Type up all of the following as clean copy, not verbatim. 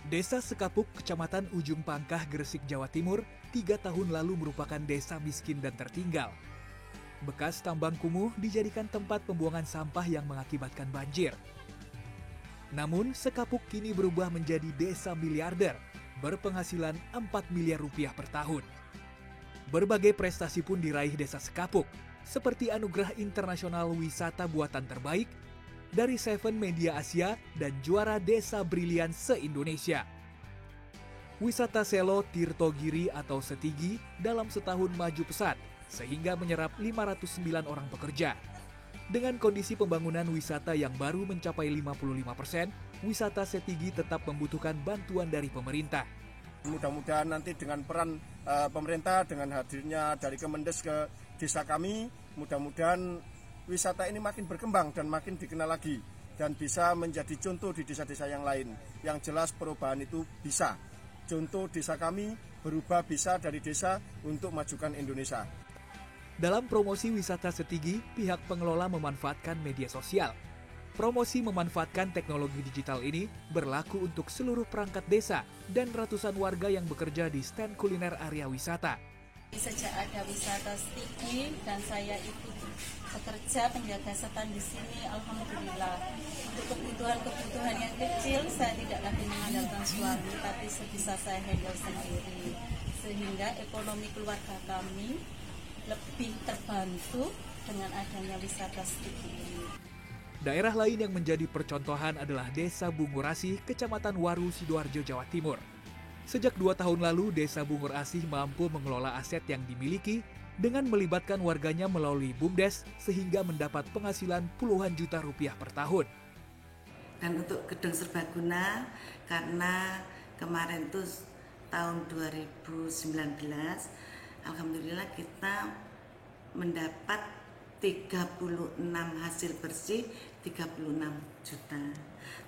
Desa Sekapuk, Kecamatan Ujung Pangkah, Gresik, Jawa Timur, 3 tahun lalu merupakan desa miskin dan tertinggal. Bekas tambang kumuh dijadikan tempat pembuangan sampah yang mengakibatkan banjir. Namun, Sekapuk kini berubah menjadi desa miliarder, berpenghasilan 4 miliar rupiah per tahun. Berbagai prestasi pun diraih desa Sekapuk, seperti anugerah internasional wisata buatan terbaik dari Seven Media Asia dan juara Desa Brilian se-Indonesia. Wisata Selo Tirtogiri atau Setigi dalam setahun maju pesat sehingga menyerap 509 orang pekerja. Dengan kondisi pembangunan wisata yang baru mencapai 55%, wisata Setigi tetap membutuhkan bantuan dari pemerintah. Mudah-mudahan nanti dengan peran pemerintah, dengan hadirnya dari Kemendes ke desa kami, mudah-mudahan wisata ini makin berkembang dan makin dikenal lagi dan bisa menjadi contoh di desa-desa yang lain. Yang jelas perubahan itu bisa. Contoh desa kami berubah bisa dari desa untuk majukan Indonesia. Dalam promosi wisata Setigi, pihak pengelola memanfaatkan media sosial. Promosi memanfaatkan teknologi digital ini berlaku untuk seluruh perangkat desa dan ratusan warga yang bekerja di stand kuliner area wisata. Sejak ada wisata Setigi dan saya ikut bekerja penjaga stand di sini, alhamdulillah. Untuk kebutuhan yang kecil saya tidak lagi mengandalkan suami, tapi bisa saya handle sendiri. Sehingga ekonomi keluarga kami lebih terbantu dengan adanya wisata Setigi ini. Daerah lain yang menjadi percontohan adalah Desa Bungurasih, Kecamatan Waru, Sidoarjo, Jawa Timur. Sejak 2 tahun lalu, Desa Bungurasih mampu mengelola aset yang dimiliki dengan melibatkan warganya melalui BUMDes sehingga mendapat penghasilan puluhan juta rupiah per tahun. Dan untuk gedung serbaguna, karena kemarin itu tahun 2019, alhamdulillah kita mendapat 36 hasil bersih 36 juta.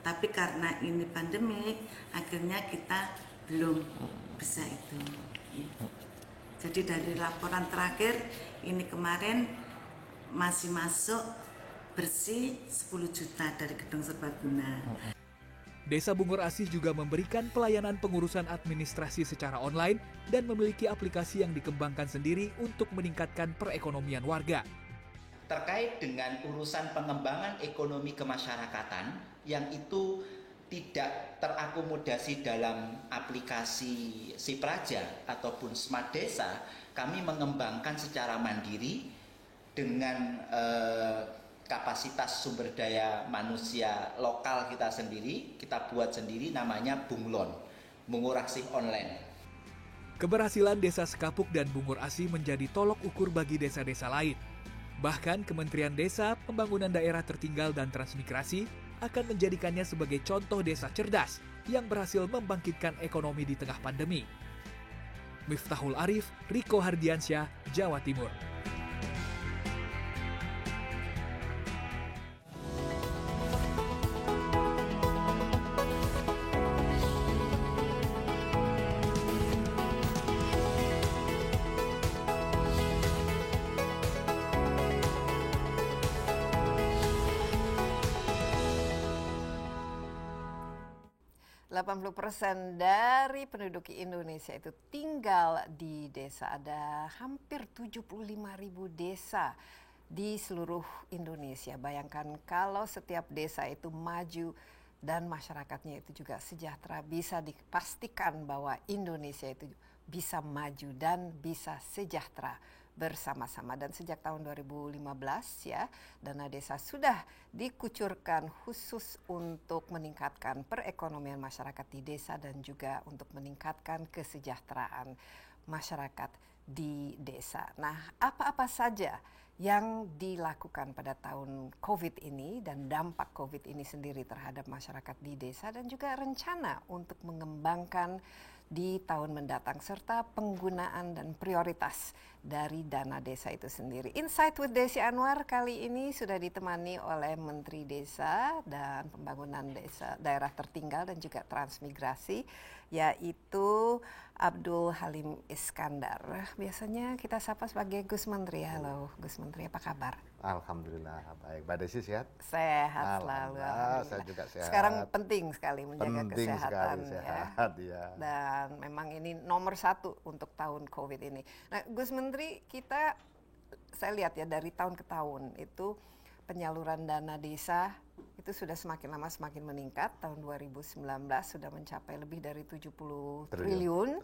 Tapi karena ini pandemi, akhirnya kita belum bisa itu. Jadi dari laporan terakhir ini kemarin masih masuk bersih 10 juta dari gedung serbaguna. Desa Bungurasih juga memberikan pelayanan pengurusan administrasi secara online dan memiliki aplikasi yang dikembangkan sendiri untuk meningkatkan perekonomian warga. Terkait dengan urusan pengembangan ekonomi kemasyarakatan yang itu tidak terakomodasi dalam aplikasi Sipraja ataupun Smart Desa, kami mengembangkan secara mandiri dengan kapasitas sumber daya manusia lokal kita sendiri, kita buat sendiri namanya Bunglon, Bungurasih Online. Keberhasilan Desa Sekapuk dan Bungurasih menjadi tolok ukur bagi desa-desa lain. Bahkan Kementerian Desa, Pembangunan Daerah Tertinggal dan Transmigrasi akan menjadikannya sebagai contoh desa cerdas yang berhasil membangkitkan ekonomi di tengah pandemi. Miftahul Arif, Riko Hardiansyah, Jawa Timur. Puluh 80% dari penduduk Indonesia itu tinggal di desa. Ada hampir 75.000 desa di seluruh Indonesia. Bayangkan kalau setiap desa itu maju dan masyarakatnya itu juga sejahtera, bisa dipastikan bahwa Indonesia itu bisa maju dan bisa sejahtera bersama-sama. Dan sejak tahun 2015 ya, dana desa sudah dikucurkan khusus untuk meningkatkan perekonomian masyarakat di desa dan juga untuk meningkatkan kesejahteraan masyarakat di desa. Nah, apa-apa saja yang dilakukan pada tahun COVID ini dan dampak COVID ini sendiri terhadap masyarakat di desa dan juga rencana untuk mengembangkan di tahun mendatang serta penggunaan dan prioritas dari dana desa itu sendiri. Insight with Desi Anwar kali ini sudah ditemani oleh Menteri Desa dan Pembangunan Desa Daerah Tertinggal dan juga Transmigrasi, yaitu Abdul Halim Iskandar. Biasanya kita sapa sebagai Gus Menteri. Halo Gus Menteri, apa kabar? Alhamdulillah baik. Mbak Desi sehat? Sehat selalu. Saya juga sehat. Sekarang penting sekali menjaga kesehatan sehat, ya. Dan memang ini nomor 1 untuk tahun COVID ini. Nah, Gus Menteri, saya lihat ya dari tahun ke tahun itu penyaluran dana desa itu sudah semakin lama semakin meningkat. Tahun 2019 sudah mencapai lebih dari 70 triliun.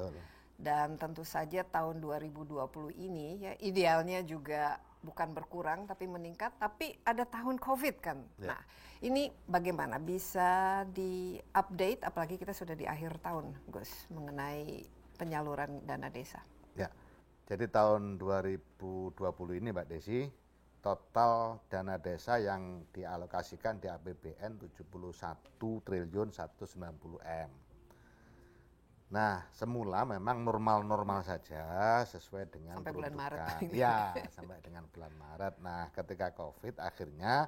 Dan tentu saja tahun 2020 ini ya idealnya juga bukan berkurang tapi meningkat, tapi ada tahun COVID kan. Nah, ini bagaimana bisa di-update, apalagi kita sudah di akhir tahun, Gus, mengenai penyaluran dana desa. Ya, jadi tahun 2020 ini Mbak Desi, total dana desa yang dialokasikan di APBN 71 triliun 190 M. Nah, semula memang normal-normal saja sesuai dengan sampai bulan Maret. Ya, sampai dengan bulan Maret. Nah, ketika COVID akhirnya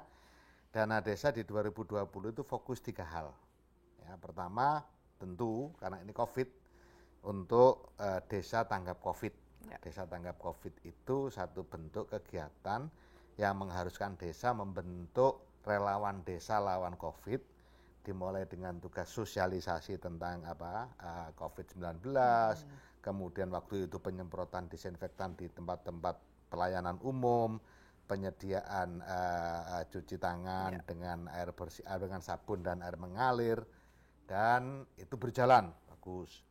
dana desa di 2020 itu fokus 3 hal. Ya, pertama tentu karena ini COVID untuk desa tanggap COVID. Ya. Desa tanggap COVID itu satu bentuk kegiatan yang mengharuskan desa membentuk relawan desa lawan COVID. Dimulai dengan tugas sosialisasi tentang COVID-19, kemudian waktu itu penyemprotan disinfektan di tempat-tempat pelayanan umum, penyediaan cuci tangan dengan air bersih, dengan sabun dan air mengalir, dan itu berjalan bagus.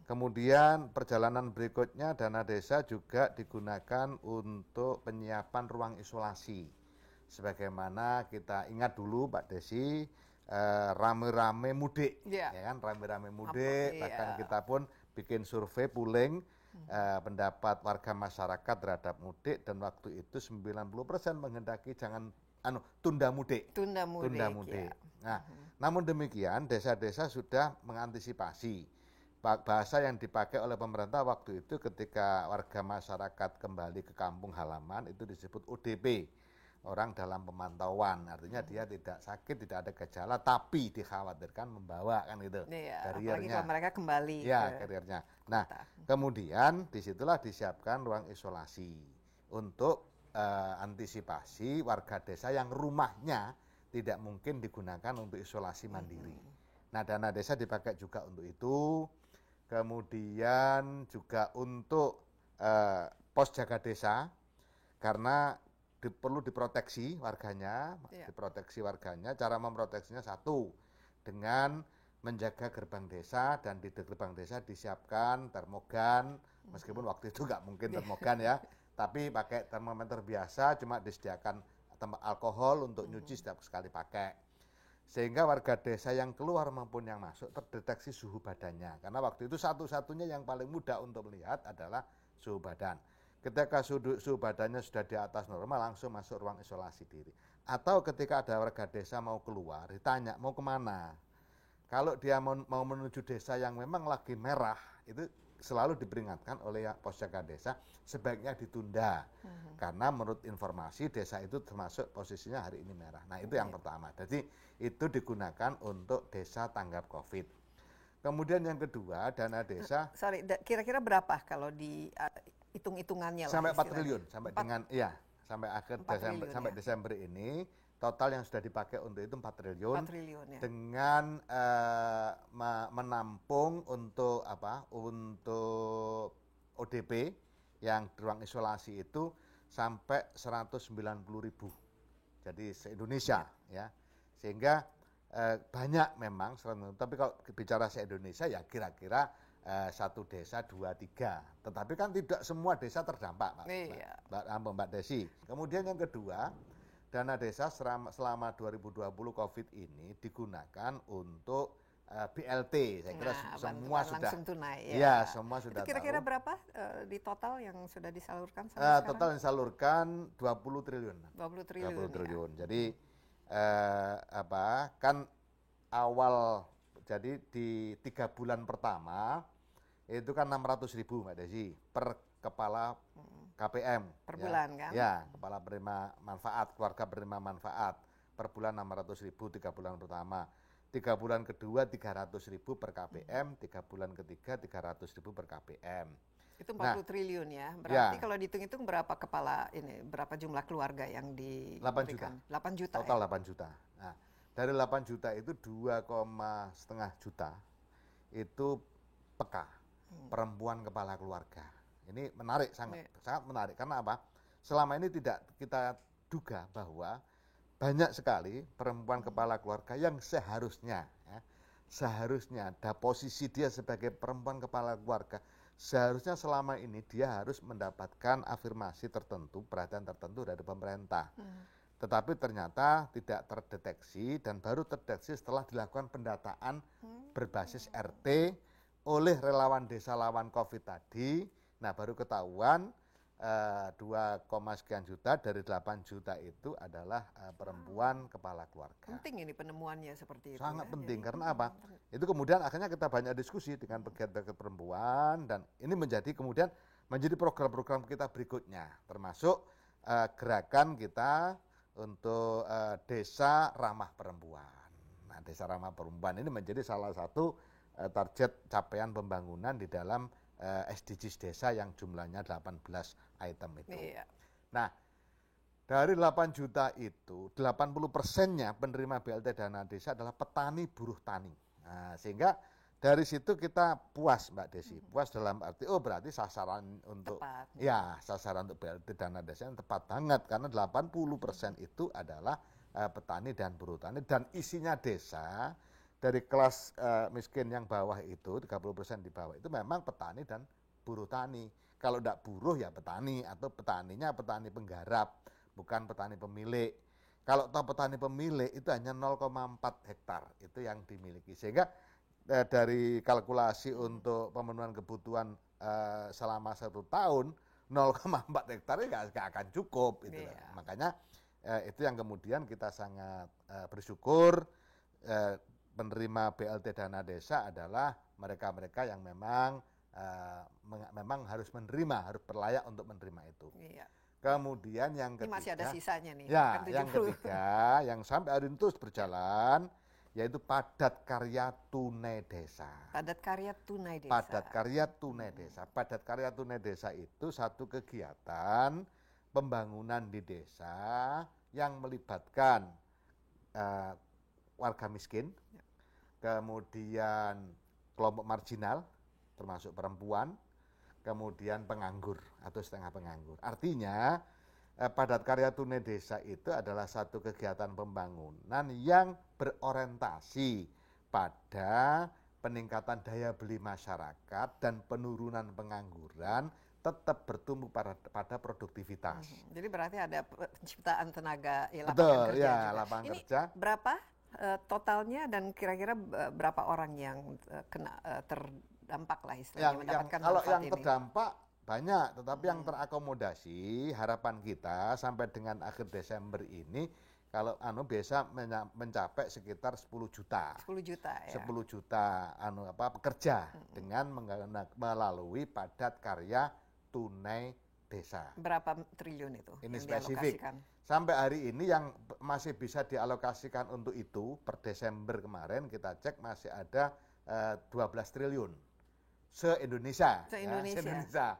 Kemudian perjalanan berikutnya dana desa juga digunakan untuk penyiapan ruang isolasi. Sebagaimana kita ingat dulu Mbak Desi, rame-rame mudik, ya kan, rame-rame mudik, bahkan kita pun bikin survei pooling pendapat warga masyarakat terhadap mudik, dan waktu itu 90% menghendaki tunda mudik. Ya. Nah, namun demikian desa-desa sudah mengantisipasi. Bahasa yang dipakai oleh pemerintah waktu itu ketika warga masyarakat kembali ke kampung halaman itu disebut ODP. Orang dalam pemantauan, artinya dia tidak sakit, tidak ada gejala, tapi dikhawatirkan membawa kan gitu. Karirnya. Apalagi kalau mereka kembali. Ya, karirnya. Nah, kemudian disitulah disiapkan ruang isolasi untuk antisipasi warga desa yang rumahnya tidak mungkin digunakan untuk isolasi mandiri. Nah, dana desa dipakai juga untuk itu. Kemudian juga untuk pos jaga desa, karena perlu diproteksi warganya, Cara memproteksinya satu, dengan menjaga gerbang desa, dan di gerbang desa disiapkan termogan, meskipun waktu itu nggak mungkin termogan ya, tapi pakai termometer biasa, cuma disediakan tempat alkohol untuk nyuci setiap sekali pakai. Sehingga warga desa yang keluar maupun yang masuk terdeteksi suhu badannya, karena waktu itu satu-satunya yang paling mudah untuk melihat adalah suhu badan. Ketika suhu badannya sudah di atas normal, langsung masuk ruang isolasi diri. Atau ketika ada warga desa mau keluar, ditanya mau kemana. Kalau dia mau menuju desa yang memang lagi merah, itu selalu diperingatkan oleh pos jaga desa, sebaiknya ditunda. Karena menurut informasi desa itu termasuk posisinya hari ini merah. Nah, itu yang pertama. Jadi itu digunakan untuk desa tanggap COVID. Kemudian yang kedua, dana desa. Kira-kira berapa kalau di hitung-hitungannya sampai 4 triliun sampai akhir Desember, sampai Desember ini total yang sudah dipakai untuk itu 4 triliun ya. Dengan menampung untuk ODP yang di ruang isolasi itu sampai 190.000. Jadi se-Indonesia ya. Sehingga banyak memang, tapi kalau bicara se-Indonesia ya kira-kira satu desa 2-3, tetapi kan tidak semua desa terdampak, Mbak Desi. Kemudian yang kedua, dana desa selama 2020 COVID ini digunakan untuk BLT. Saya kira semua sudah langsung tunai. Ya, semua sudah. Kira-kira berapa di total yang sudah disalurkan sampai sekarang? Total disalurkan 20 triliun. 20 triliun. Ya. Jadi kan awal. Jadi di 3 bulan pertama itu kan 600.000 Mbak Desi per kepala KPM. Per bulan kan? Ya, kepala penerima manfaat, keluarga penerima manfaat. Per bulan 600.000 3 bulan pertama. 3 bulan kedua 300.000 per KPM, 3 bulan ketiga 300.000 per KPM. Itu 40 triliun ya. Berarti kalau dihitung-hitung berapa berapa jumlah keluarga yang 8 juta. 8 juta. Total ya? 8 juta. Nah, dari 8 juta itu 2,5 juta itu PK, perempuan kepala keluarga. Ini menarik, sangat menarik. Karena apa? Selama ini tidak kita duga bahwa banyak sekali perempuan kepala keluarga yang seharusnya posisi dia sebagai perempuan kepala keluarga, seharusnya selama ini dia harus mendapatkan afirmasi tertentu, perhatian tertentu dari pemerintah. Tetapi ternyata tidak terdeteksi dan baru terdeteksi setelah dilakukan pendataan berbasis RT oleh relawan desa lawan COVID tadi. Nah, baru ketahuan 2, sekian juta dari 8 juta itu adalah perempuan kepala keluarga. Penting ini penemuannya seperti itu. Sangat penting. Karena apa? Itu kemudian akhirnya kita banyak diskusi dengan pegiat-pegiat perempuan dan ini kemudian menjadi program-program kita berikutnya, termasuk gerakan kita untuk desa ramah perempuan. Nah, desa ramah perempuan ini menjadi salah satu target capaian pembangunan di dalam SDGs desa yang jumlahnya 18 item itu. Iya. Nah, dari 8 juta itu 80%-nya penerima BLT dana desa adalah petani buruh tani. Nah, sehingga dari situ kita puas Mbak Desi. Puas dalam arti berarti sasaran untuk sasaran untuk BLT dana desa yang tepat banget karena 80% itu adalah petani dan buruh tani dan isinya desa dari kelas miskin yang bawah itu 30% di bawah itu memang petani dan buruh tani. Kalau tidak buruh ya petani atau petaninya petani penggarap, bukan petani pemilik. Kalau toh petani pemilik itu hanya 0,4 hektar itu yang dimiliki. Sehingga dari kalkulasi untuk pemenuhan kebutuhan selama 1 tahun 0,4 hektar nggak akan cukup. Gitu. Makanya itu yang kemudian kita sangat bersyukur penerima BLT dana desa adalah mereka-mereka yang memang harus harus berlayak untuk menerima itu. Iya. Kemudian yang ketiga, ini masih ada sisanya nih. Ya, yang ketiga yang sampai hari ini terus berjalan yaitu padat karya tunai desa. Padat karya tunai desa. Padat karya tunai desa. Padat karya tunai desa itu satu kegiatan pembangunan di desa yang melibatkan warga miskin, kemudian kelompok marginal, termasuk perempuan, kemudian penganggur atau setengah penganggur. Artinya padat karya tunai desa itu adalah satu kegiatan pembangunan yang berorientasi pada peningkatan daya beli masyarakat dan penurunan pengangguran tetap bertumbuh pada produktivitas. Jadi berarti ada penciptaan tenaga lapangan Betul, kerja. Ya, juga. Lapangan Ini kerja. Berapa totalnya dan kira-kira berapa orang yang terdampak lah istilahnya mendapatkan kalau manfaat yang ini? terdampak banyak, tetapi yang terakomodasi harapan kita sampai dengan akhir Desember ini kalau biasa mencapai sekitar 10 juta. 10 juta ya. 10 juta pekerja dengan melalui padat karya tunai desa. Berapa triliun itu? Ini yang spesifik. Sampai hari ini yang masih bisa dialokasikan untuk itu per Desember kemarin kita cek masih ada 12 triliun se-Indonesia. Se-Indonesia.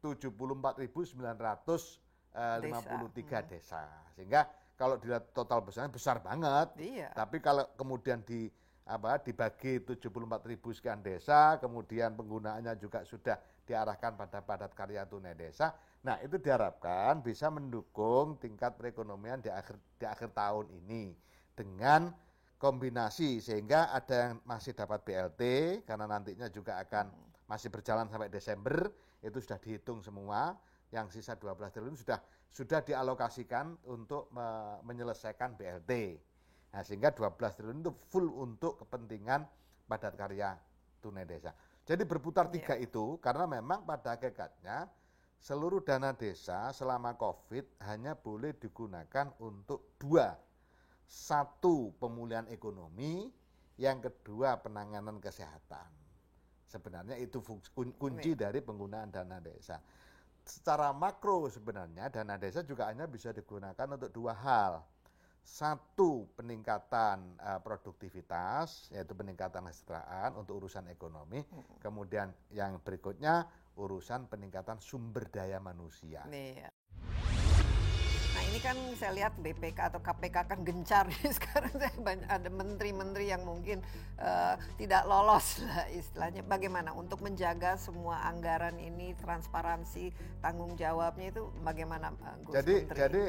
74.953 desa. Sehingga kalau dilihat total besar banget. Iya. Tapi kalau kemudian dibagi 74.000 sekian desa, kemudian penggunaannya juga sudah diarahkan pada padat karya tunai desa. Nah, itu diharapkan bisa mendukung tingkat perekonomian di akhir tahun ini dengan kombinasi sehingga ada yang masih dapat BLT karena nantinya juga akan masih berjalan sampai Desember, itu sudah dihitung semua. Yang sisa 12 triliun sudah dialokasikan untuk menyelesaikan BLT. Nah, sehingga 12 triliun itu full untuk kepentingan padat karya tunai desa. Jadi berputar tiga itu karena memang pada hakikatnya seluruh dana desa selama COVID hanya boleh digunakan untuk dua. Satu, pemulihan ekonomi, yang kedua penanganan kesehatan. Sebenarnya itu kunci dari penggunaan dana desa. Secara makro sebenarnya dana desa juga hanya bisa digunakan untuk dua hal. Satu, peningkatan produktivitas, yaitu peningkatan kesejahteraan untuk urusan ekonomi. Kemudian yang berikutnya urusan peningkatan sumber daya manusia. Iya. Nah ini kan saya lihat BPK atau KPK kan gencar sekarang ada menteri-menteri yang mungkin tidak lolos lah istilahnya. Bagaimana untuk menjaga semua anggaran ini transparansi tanggung jawabnya itu bagaimana Gus Menteri? Jadi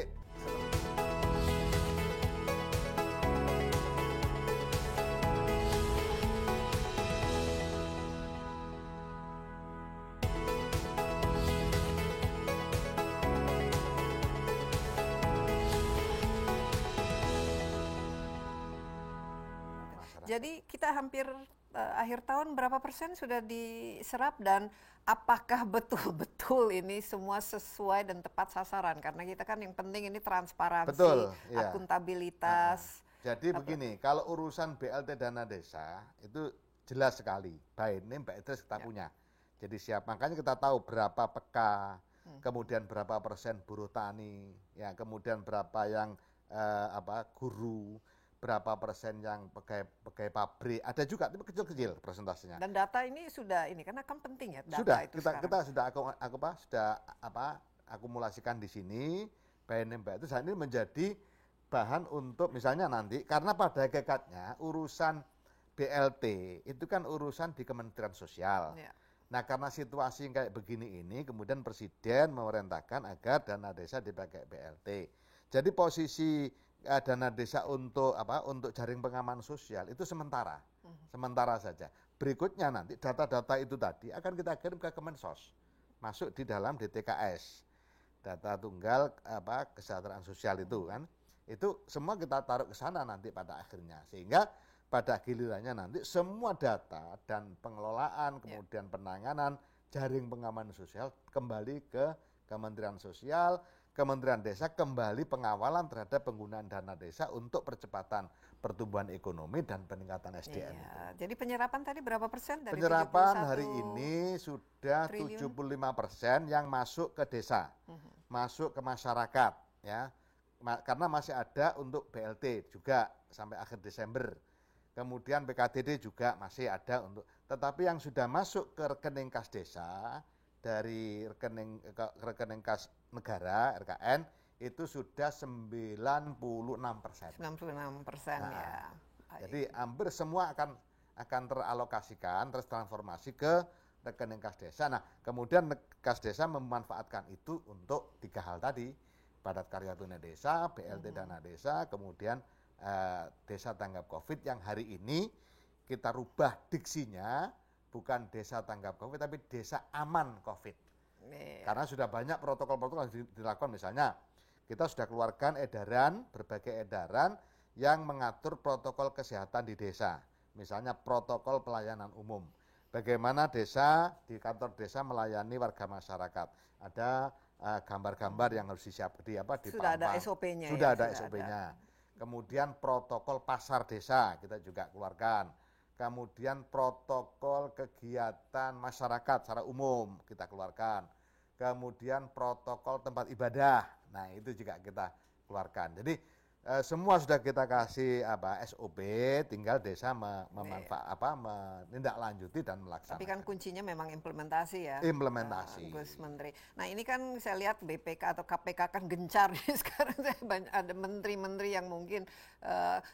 Jadi kita hampir akhir tahun berapa persen sudah diserap dan apakah betul-betul ini semua sesuai dan tepat sasaran? Karena kita kan yang penting ini transparansi, betul, iya. akuntabilitas. Jadi begini, kalau urusan BLT dana desa itu jelas sekali. Baik, ini Mbak Idris kita punya. Jadi siap, makanya kita tahu berapa PK, kemudian berapa persen buruh tani, ya, kemudian berapa yang guru, berapa persen yang pegawai pabrik, ada juga tapi kecil-kecil persentasenya. Dan data ini sudah ini karena kan penting ya data sudah, itu kita sudah akumulasikan di sini. Mbak itu saat ini menjadi bahan untuk misalnya nanti karena pada hakikatnya urusan BLT itu kan urusan di Kementerian Sosial. Ya. Nah karena situasi kayak begini ini kemudian Presiden memerintahkan agar dana desa dipakai BLT. Jadi posisi dana desa untuk jaring pengaman sosial itu sementara saja. Berikutnya nanti data-data itu tadi akan kita kirim ke Kemensos, masuk di dalam DTKS, data tunggal kesejahteraan sosial itu kan, itu semua kita taruh ke sana nanti pada akhirnya, sehingga pada gilirannya nanti semua data dan pengelolaan kemudian penanganan jaring pengaman sosial kembali ke Kementerian Sosial. Kementerian Desa kembali pengawalan terhadap penggunaan dana desa untuk percepatan pertumbuhan ekonomi dan peningkatan SDM. Iya. Jadi penyerapan tadi berapa persen dari penyerapan hari ini sudah 75% yang masuk ke desa, masuk ke masyarakat, ya, karena masih ada untuk BLT juga sampai akhir Desember. Kemudian PKDD juga masih ada untuk, tetapi yang sudah masuk ke rekening kas desa dari rekening kas negara RKN itu sudah 96%. 96% ya. Jadi hampir semua akan teralokasikan, tertransformasi ke rekening kas desa. Nah, kemudian kas desa memanfaatkan itu untuk 3 hal tadi, padat karya tunai desa, BLT dana desa, kemudian desa tanggap COVID yang hari ini kita rubah diksinya, bukan desa tanggap COVID, tapi desa aman COVID. Karena sudah banyak protokol-protokol yang dilakukan, misalnya kita sudah keluarkan berbagai edaran yang mengatur protokol kesehatan di desa. Misalnya protokol pelayanan umum. Bagaimana desa, di kantor desa melayani warga masyarakat. Ada gambar-gambar yang harus disiapkan di sudah ada SOP-nya. Sudah ada SOP-nya. Kemudian protokol pasar desa kita juga keluarkan. Kemudian protokol kegiatan masyarakat secara umum kita keluarkan. Kemudian protokol tempat ibadah, nah itu juga kita keluarkan. Jadi semua sudah kita kasih SOP, tinggal desa menindaklanjuti dan melaksanakan. Tapi kan kuncinya memang implementasi ya. Implementasi. Gus Menteri. Nah ini kan saya lihat BPK atau KPK kan gencar sekarang ada menteri-menteri yang mungkin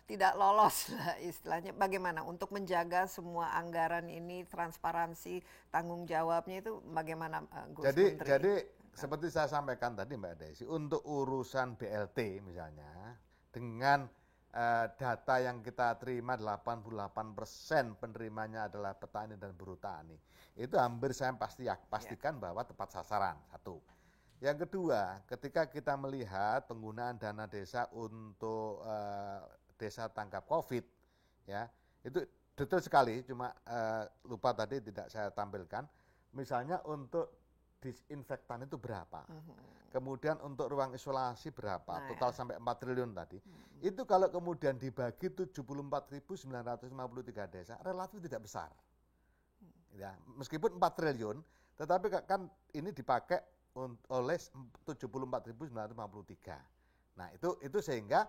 tidak lolos lah istilahnya. Bagaimana untuk menjaga semua anggaran ini transparansi tanggung jawabnya itu bagaimana Gus Menteri? Jadi seperti saya sampaikan tadi Mbak Desi, untuk urusan BLT misalnya, dengan data yang kita terima 88% penerimanya adalah petani dan buruh tani. Itu hampir saya pastikan bahwa tepat sasaran, satu. Yang kedua, ketika kita melihat penggunaan dana desa untuk desa tanggap COVID, ya, itu detail sekali, cuma lupa tadi tidak saya tampilkan. Misalnya untuk disinfektan itu berapa, kemudian untuk ruang isolasi berapa, total sampai 4 triliun tadi. Itu kalau kemudian dibagi 74.953 desa, relatif tidak besar. ya. Meskipun 4 triliun, tetapi kan ini dipakai oleh 74.953. Nah, itu sehingga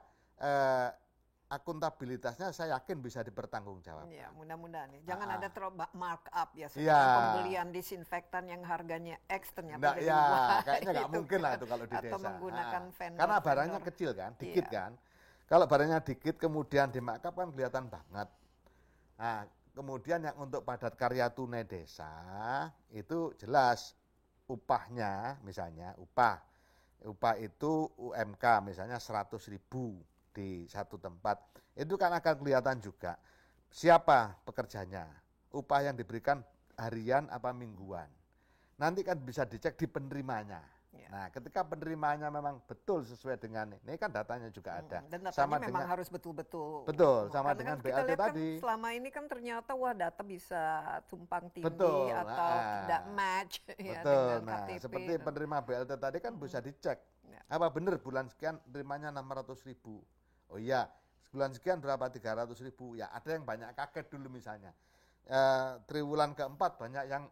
akuntabilitasnya saya yakin bisa dipertanggungjawabkan. Ya, mudah-mudahan ya. Jangan ada markup ya, pembelian disinfektan yang harganya X ternyata jadi Y. Kayaknya nggak mungkin lah itu kalau di desa. Atau menggunakan vendor. Karena barangnya kecil kan, dikit kan. Kalau barangnya dikit kemudian di markup kan kelihatan banget. Nah, kemudian yang untuk padat karya tunai desa itu jelas upahnya, misalnya upah itu UMK misalnya 100.000 di satu tempat, itu kan akan kelihatan juga siapa pekerjanya, upah yang diberikan harian apa mingguan. Nanti kan bisa dicek di penerimanya. Ya. Nah, ketika penerimanya memang betul sesuai dengan ini kan datanya juga ada. Dan datanya memang harus betul-betul. Betul, sama dengan kan BLT tadi. Kan selama ini kan ternyata data bisa tumpang tindih atau tidak match ya, dengan KTP. Seperti penerima BLT tadi kan bisa dicek. Ya. Apa benar bulan sekian terimanya 600.000. Oh iya, bulan sekian berapa 300.000. Ya ada yang banyak kaget dulu misalnya. Triwulan keempat banyak yang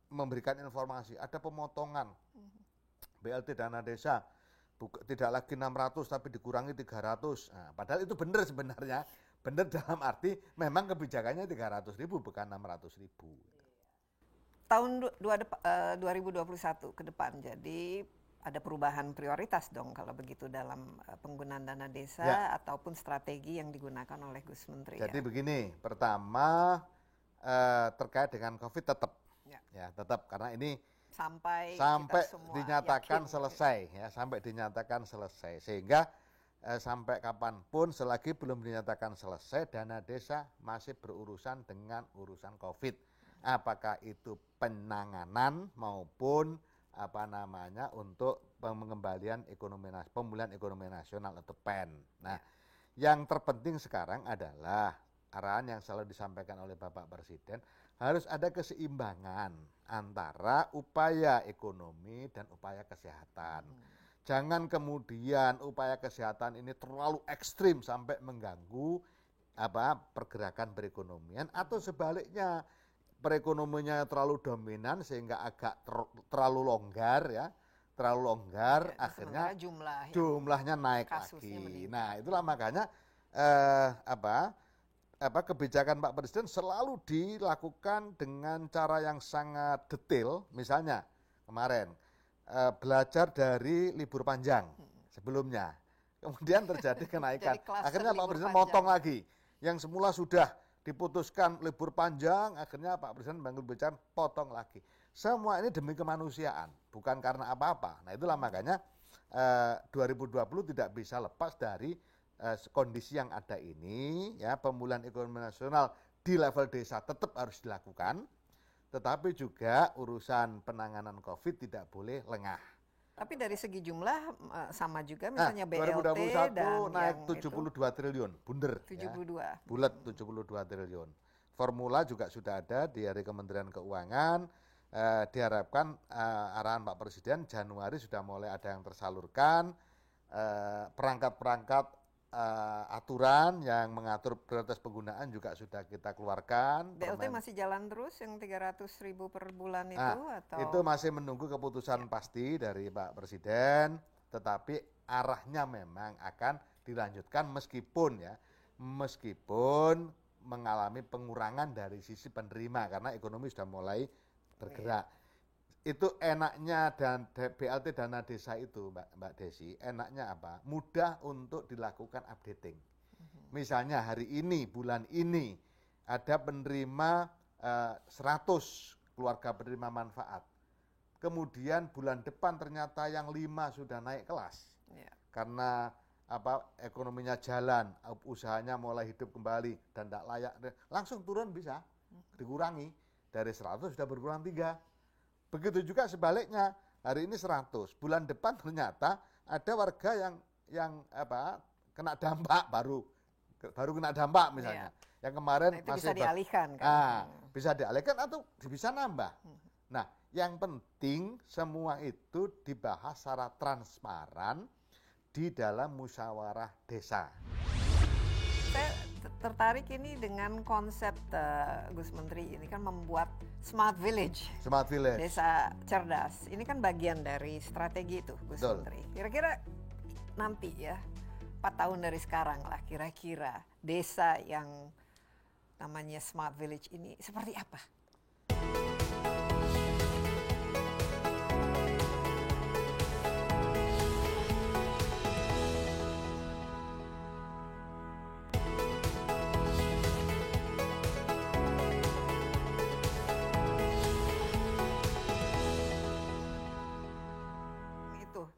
memberikan informasi, ada pemotongan BLT dana desa tidak lagi 600 tapi dikurangi 300. Nah, padahal itu benar sebenarnya, benar dalam arti memang kebijakannya 300.000 bukan 600.000. Tahun 2021 ke depan, jadi ada perubahan prioritas dong kalau begitu dalam penggunaan dana desa ataupun strategi yang digunakan oleh Gus Menteri. Jadi begini, pertama terkait dengan COVID tetap, tetap karena ini sampai dinyatakan selesai ya, sampai dinyatakan selesai sehingga sampai kapanpun selagi belum dinyatakan selesai dana desa masih berurusan dengan urusan COVID, apakah itu penanganan maupun untuk pengembalian ekonomi, pemulihan ekonomi nasional atau PEN. Nah, yang terpenting sekarang adalah arahan yang selalu disampaikan oleh Bapak Presiden, harus ada keseimbangan antara upaya ekonomi dan upaya kesehatan. Jangan kemudian upaya kesehatan ini terlalu ekstrim sampai mengganggu pergerakan perekonomian, atau sebaliknya perekonomiannya terlalu dominan sehingga agak terlalu longgar ya, akhirnya jumlahnya naik lagi. Nah, itulah makanya kebijakan Pak Presiden selalu dilakukan dengan cara yang sangat detail. Misalnya kemarin belajar dari libur panjang sebelumnya, kemudian terjadi kenaikan, akhirnya Pak Presiden motong lagi. Yang semula sudah diputuskan libur panjang, akhirnya Pak Presiden mengambil kebijakan potong lagi. Semua ini demi kemanusiaan, bukan karena apa-apa. Nah, itulah makanya 2020 tidak bisa lepas dari kondisi yang ada ini ya. Pemulihan ekonomi nasional di level desa tetap harus dilakukan, tetapi juga urusan penanganan COVID tidak boleh lengah. Tapi dari segi jumlah sama juga, misalnya BLT 2021 dan naik 72 triliun, bunder 72. Ya, bulat 72 triliun. Formula juga sudah ada dari Kementerian Keuangan. Diharapkan arahan Pak Presiden Januari sudah mulai ada yang tersalurkan, perangkat-perangkat aturan yang mengatur prioritas penggunaan juga sudah kita keluarkan. BLT masih jalan terus yang 300.000 per bulan itu atau? Itu masih menunggu keputusan pasti dari Pak Presiden, tetapi arahnya memang akan dilanjutkan meskipun mengalami pengurangan dari sisi penerima karena ekonomi sudah mulai bergerak. Itu enaknya dan BLT dana desa itu Mbak Desi, enaknya apa? Mudah untuk dilakukan updating. Misalnya hari ini, bulan ini ada penerima 100 keluarga penerima manfaat. Kemudian bulan depan ternyata yang 5 sudah naik kelas. Karena ekonominya jalan, usahanya mulai hidup kembali dan tidak layak, langsung turun bisa, dikurangi dari 100 sudah berkurang 3. Begitu juga sebaliknya, hari ini 100, bulan depan ternyata ada warga yang kena dampak baru kena dampak misalnya. Yang kemarin itu masih bisa dialihkan kan? Bisa dialihkan atau bisa nambah. Nah, yang penting semua itu dibahas secara transparan di dalam musyawarah desa. Saya tertarik ini dengan konsep Gus Menteri ini kan membuat smart village. Smart village. Desa cerdas. Ini kan bagian dari strategi itu Gus Betul. Menteri. Kira-kira nanti ya 4 tahun dari sekarang lah kira-kira desa yang namanya smart village ini seperti apa?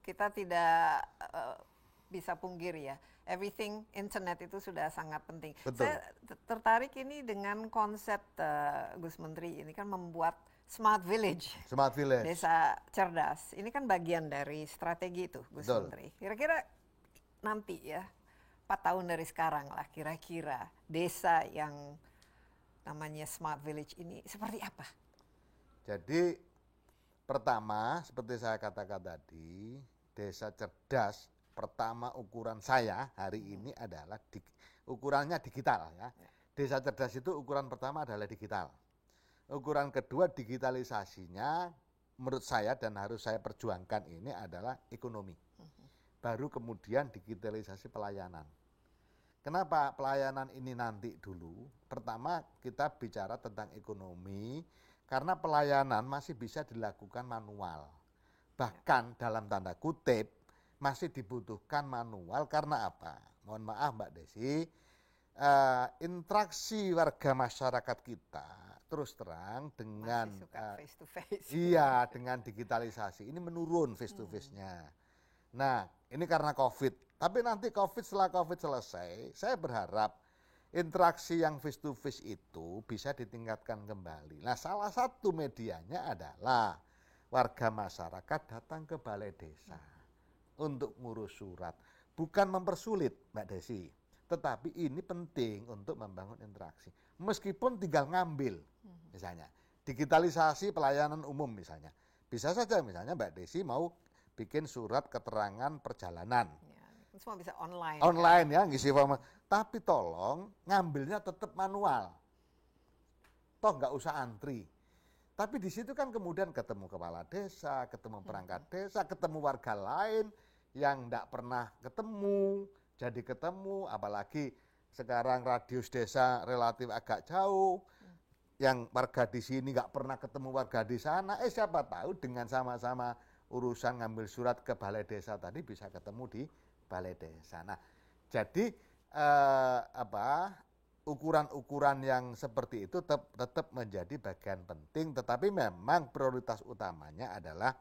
Kita tidak bisa pungkiri ya, everything internet itu sudah sangat penting. Betul. Saya tertarik ini dengan konsep Gus Menteri ini kan membuat smart village. Smart village. Desa cerdas. Ini kan bagian dari strategi itu Gus Betul. Menteri. Kira-kira nanti ya 4 tahun dari sekarang lah kira-kira desa yang namanya smart village ini seperti apa? Jadi pertama seperti saya katakan tadi, desa cerdas pertama ukuran saya hari ini adalah ukurannya digital ya. Desa cerdas itu ukuran pertama adalah digital. Ukuran kedua digitalisasinya menurut saya dan harus saya perjuangkan ini adalah ekonomi. Baru kemudian digitalisasi pelayanan. Kenapa pelayanan ini nanti dulu? Pertama kita bicara tentang ekonomi karena pelayanan masih bisa dilakukan manual. Bahkan dalam tanda kutip masih dibutuhkan manual karena apa? Mohon maaf Mbak Desi, interaksi warga masyarakat kita terus terang dengan Masih suka face to face. iya dengan digitalisasi ini menurun face to face-nya. Nah ini karena COVID. Tapi nanti setelah COVID selesai, saya berharap interaksi yang face to face itu bisa ditingkatkan kembali. Nah salah satu medianya adalah warga masyarakat datang ke balai desa untuk ngurus surat. Bukan mempersulit Mbak Desi, tetapi ini penting untuk membangun interaksi. Meskipun tinggal ngambil, misalnya digitalisasi pelayanan umum misalnya. Bisa saja misalnya Mbak Desi mau bikin surat keterangan perjalanan. Ya, semua bisa online. Online ya, ngisi form. Tapi tolong ngambilnya tetap manual. Toh nggak usah antri. Tapi di situ kan kemudian ketemu kepala desa, ketemu perangkat desa, ketemu warga lain yang tidak pernah ketemu, jadi ketemu, apalagi sekarang radius desa relatif agak jauh, yang warga di sini nggak pernah ketemu warga di sana, siapa tahu dengan sama-sama urusan ngambil surat ke balai desa tadi bisa ketemu di balai desa. Nah, jadi ukuran-ukuran yang seperti itu tetap menjadi bagian penting, tetapi memang prioritas utamanya adalah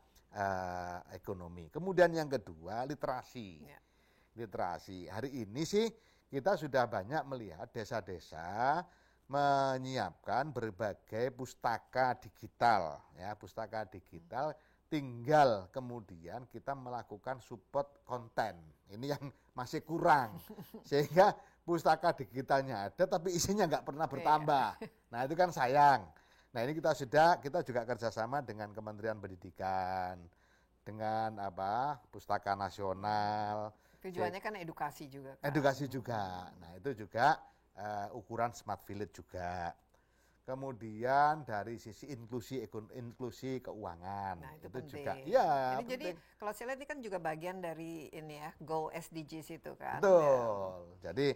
ekonomi. Kemudian yang kedua, literasi. Ya. Literasi. Hari ini sih kita sudah banyak melihat desa-desa menyiapkan berbagai pustaka digital. Ya, pustaka digital, tinggal kemudian kita melakukan support konten. Ini yang masih kurang. Sehingga pustaka digitalnya ada tapi isinya nggak pernah bertambah. Nah itu kan sayang. Nah ini kita juga kerjasama dengan Kementerian Pendidikan, dengan Pustaka Nasional. Tujuannya kan edukasi juga. Kan? Edukasi juga. Nah itu juga ukuran smart village juga. Kemudian dari sisi inklusi keuangan. Nah, itu juga. Ya, ini jadi kalau saya lihat ini kan juga bagian dari ini ya, goal SDGs itu kan. Betul. Ya. Jadi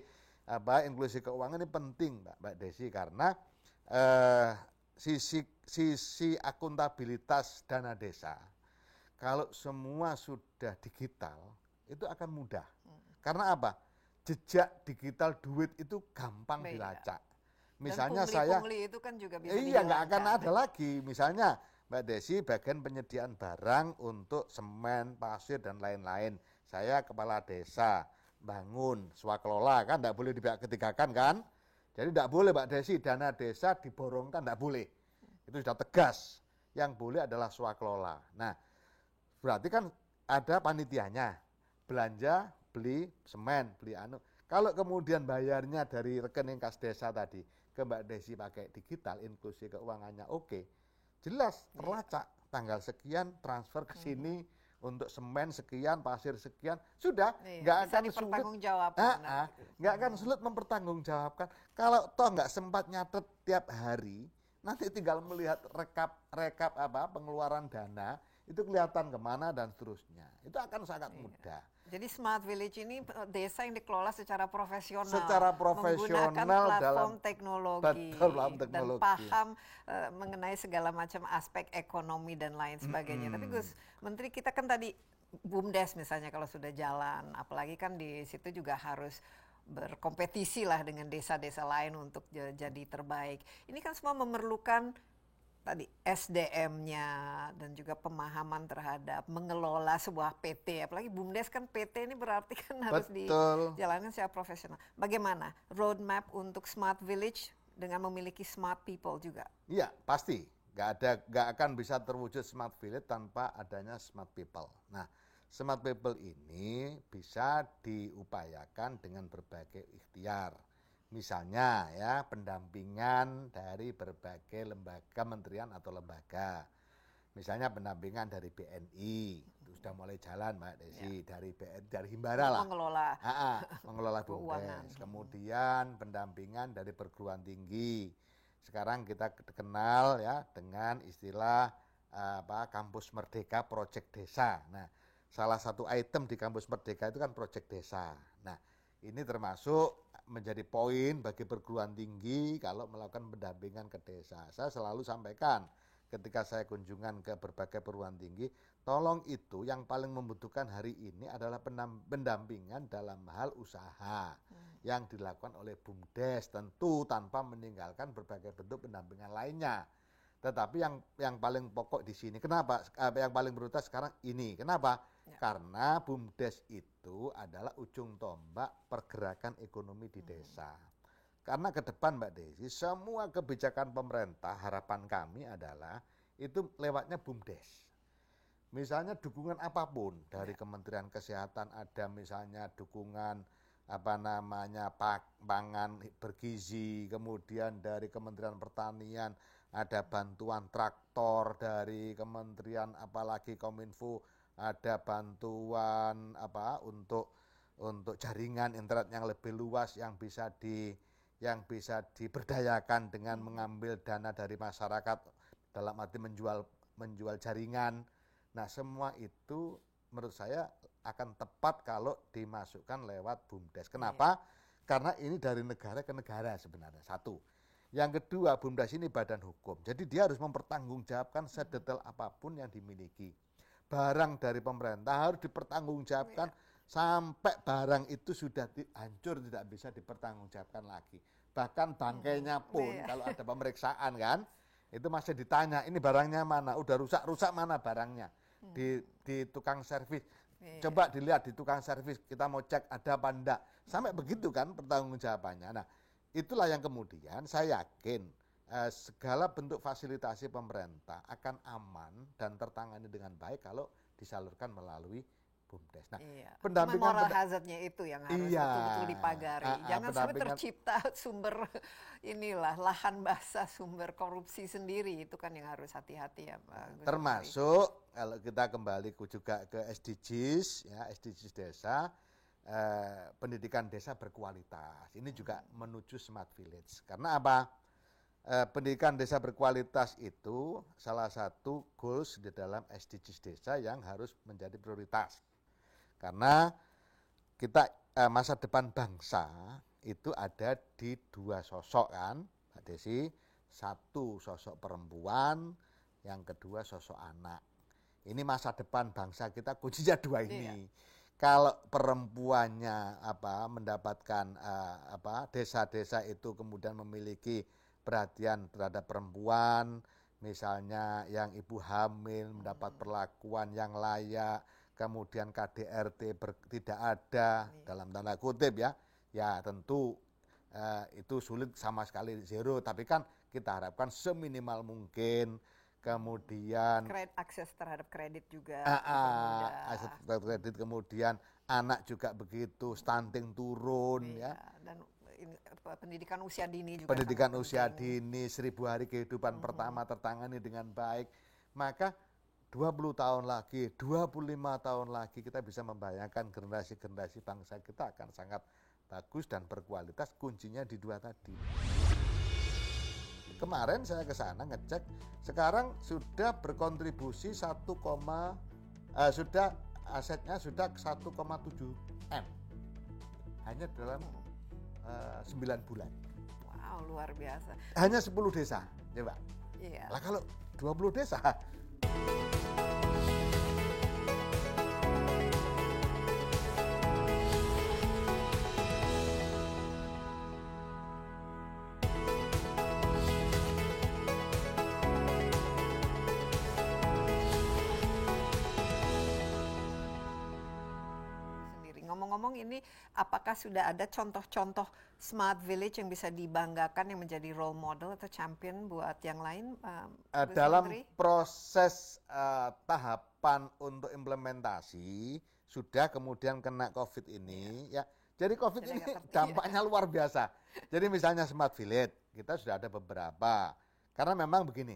inklusi keuangan ini penting Mbak Desi karena sisi akuntabilitas dana desa. Kalau semua sudah digital itu akan mudah. Karena apa? Jejak digital duit itu gampang dilacak. Misalnya pungli itu kan juga bisa nggak akan ada lagi. Misalnya Mbak Desi bagian penyediaan barang untuk semen, pasir dan lain-lain. Saya kepala desa bangun swakelola kan nggak boleh di pihak ketiga kan? Jadi nggak boleh Mbak Desi dana desa diborongkan nggak boleh. Itu sudah tegas. Yang boleh adalah swakelola. Nah berarti kan ada panitianya belanja beli semen beli Kalau kemudian bayarnya dari rekening kas desa tadi ke Mbak Desi pakai digital, inklusi keuangannya oke, jelas terlacak tanggal sekian transfer ke sini untuk semen sekian, pasir sekian, sudah Iya, nggak bisa akan sulit. dipertanggungjawabkan. Nggak akan sulit mempertanggungjawabkan. Kalau toh nggak sempat nyatet tiap hari, nanti tinggal melihat rekap pengeluaran dana, itu kelihatan kemana dan seterusnya. Itu akan sangat mudah. Jadi Smart Village ini desa yang dikelola secara profesional, Menggunakan platform teknologi, platform dan paham mengenai segala macam aspek ekonomi dan lain sebagainya. Tapi Gus Menteri, kita kan tadi BUMDes misalnya kalau sudah jalan, apalagi kan di situ juga harus berkompetisi lah dengan desa-desa lain untuk jadi terbaik. Ini kan semua memerlukan tadi SDM-nya dan juga pemahaman terhadap mengelola sebuah PT, apalagi BUMDes kan PT ini berarti kan harus dijalankan secara profesional. Bagaimana roadmap untuk Smart Village dengan memiliki smart people juga? Iya, pasti. Nggak akan bisa terwujud Smart Village tanpa adanya smart people. Nah, smart people ini bisa diupayakan dengan berbagai ikhtiar. Misalnya ya, pendampingan dari berbagai lembaga, kementerian atau lembaga. Misalnya pendampingan dari BNI, itu sudah mulai jalan Mbak Desi, dari Himbara lah. Mengelola BUMDes. Kemudian pendampingan dari perguruan tinggi. Sekarang kita kenal ya dengan istilah Kampus Merdeka Project Desa. Nah, salah satu item di Kampus Merdeka itu kan Project Desa. Nah, ini termasuk menjadi poin bagi perguruan tinggi kalau melakukan pendampingan ke desa. Saya selalu sampaikan ketika saya kunjungan ke berbagai perguruan tinggi, tolong itu yang paling membutuhkan hari ini adalah pendampingan dalam hal usaha yang dilakukan oleh BUMDes, tentu tanpa meninggalkan berbagai bentuk pendampingan lainnya. Tetapi yang paling pokok di sini, kenapa? Yang paling prioritas sekarang ini, kenapa? Karena BUMDes itu adalah ujung tombak pergerakan ekonomi di desa. Karena ke depan Mbak Desi, semua kebijakan pemerintah harapan kami adalah itu lewatnya BUMDes. Misalnya dukungan apapun dari Kementerian Kesehatan, ada misalnya dukungan pangan bergizi, kemudian dari Kementerian Pertanian ada bantuan traktor, dari Kementerian apalagi Kominfo ada bantuan untuk jaringan internet yang lebih luas yang bisa diberdayakan dengan mengambil dana dari masyarakat dalam arti menjual jaringan. Nah, semua itu menurut saya akan tepat kalau dimasukkan lewat BUMDes. Kenapa? Karena ini dari negara ke negara sebenarnya. Satu. Yang kedua, BUMDes ini badan hukum. Jadi dia harus mempertanggungjawabkan sedetail apapun yang dimiliki. Barang dari pemerintah harus dipertanggungjawabkan sampai barang itu sudah hancur, tidak bisa dipertanggungjawabkan lagi. Bahkan bangkainya pun kalau ada pemeriksaan kan, itu masih ditanya, ini barangnya mana? Udah rusak mana barangnya? Di tukang servis. Coba dilihat di tukang servis, kita mau cek ada apa enggak. Sampai begitu kan pertanggungjawabannya. Nah, itulah yang kemudian saya yakin segala bentuk fasilitasi pemerintah akan aman dan tertangani dengan baik kalau disalurkan melalui BUMDes. Nah, pendampingan moral hazardnya itu yang harus betul-betul dipagari. Jangan sampai tercipta sumber lahan basah, sumber korupsi sendiri. Itu kan yang harus hati-hati ya Pak. Termasuk kalau kita kembali juga ke SDGs, ya SDGs desa, pendidikan desa berkualitas. Ini juga menuju Smart Village. Karena apa? Pendidikan desa berkualitas itu salah satu goals di dalam SDGs desa yang harus menjadi prioritas. Karena kita masa depan bangsa itu ada di dua sosok kan, Mbak Desi. Satu sosok perempuan, yang kedua sosok anak. Ini masa depan bangsa kita kuncinya dua ini. Kalau perempuannya mendapatkan desa-desa itu kemudian memiliki perhatian terhadap perempuan, misalnya yang ibu hamil mendapat perlakuan yang layak, kemudian KDRT tidak ada dalam tanda kutip ya tentu itu sulit sama sekali zero, tapi kan kita harapkan seminimal mungkin. Kemudian akses terhadap kredit juga akses terhadap kredit, kemudian anak juga begitu, stunting turun dan pendidikan usia dini juga. Pendidikan usia dini, 1000 hari kehidupan pertama tertangani dengan baik. Maka 20 tahun lagi, 25 tahun lagi kita bisa membayangkan generasi-generasi bangsa kita akan sangat bagus dan berkualitas, kuncinya di dua tadi. Kemarin saya ke sana ngecek, sekarang sudah berkontribusi sudah asetnya sudah 1,7 M. Hanya dalam 9 bulan. Wow, luar biasa. Hanya 10 desa, coba. Iya. Lah kalau 20 desa, Sendiri. Ngomong-ngomong ini, apakah sudah ada contoh-contoh smart village yang bisa dibanggakan yang menjadi role model atau champion buat yang lain? Gus dalam Menteri? proses tahapan untuk implementasi sudah kemudian kena COVID ini ya. Jadi COVID Jadi ini nggak tertinggi. dampaknya luar biasa. Jadi misalnya smart village kita sudah ada beberapa. Karena memang begini,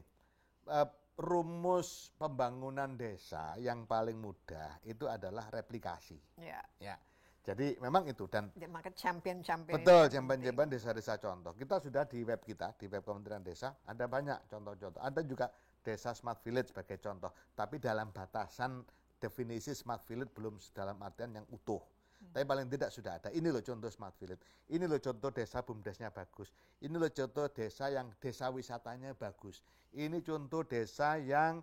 rumus pembangunan desa yang paling mudah itu adalah replikasi. Ya. Ya. Jadi memang itu dan Maka champion-champion betul, ini jamban-jamban desa-desa contoh. Kita sudah di web kita, di web Kementerian Desa, ada banyak contoh-contoh. Ada juga desa smart village sebagai contoh. Tapi dalam batasan definisi smart village belum dalam artian yang utuh. Tapi paling tidak sudah ada. Ini loh contoh smart village. Ini loh contoh desa BUMDesnya bagus. Ini loh contoh desa yang desa wisatanya bagus. Ini contoh desa yang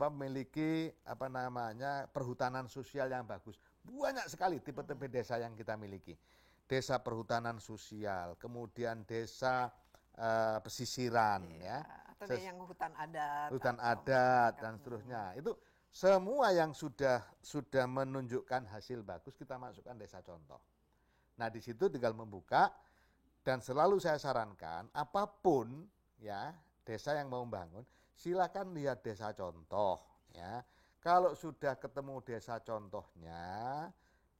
memiliki perhutanan sosial yang bagus. Banyak sekali tipe-tipe desa yang kita miliki. Desa perhutanan sosial, kemudian desa pesisiran, ya. atau yang hutan adat, Hutan atau adat masyarakat. dan seterusnya. Itu semua yang sudah menunjukkan hasil bagus kita masukkan desa contoh. Nah, di situ tinggal membuka dan selalu saya sarankan apapun ya desa yang mau membangun, silakan lihat desa contoh ya. Kalau sudah ketemu desa contohnya,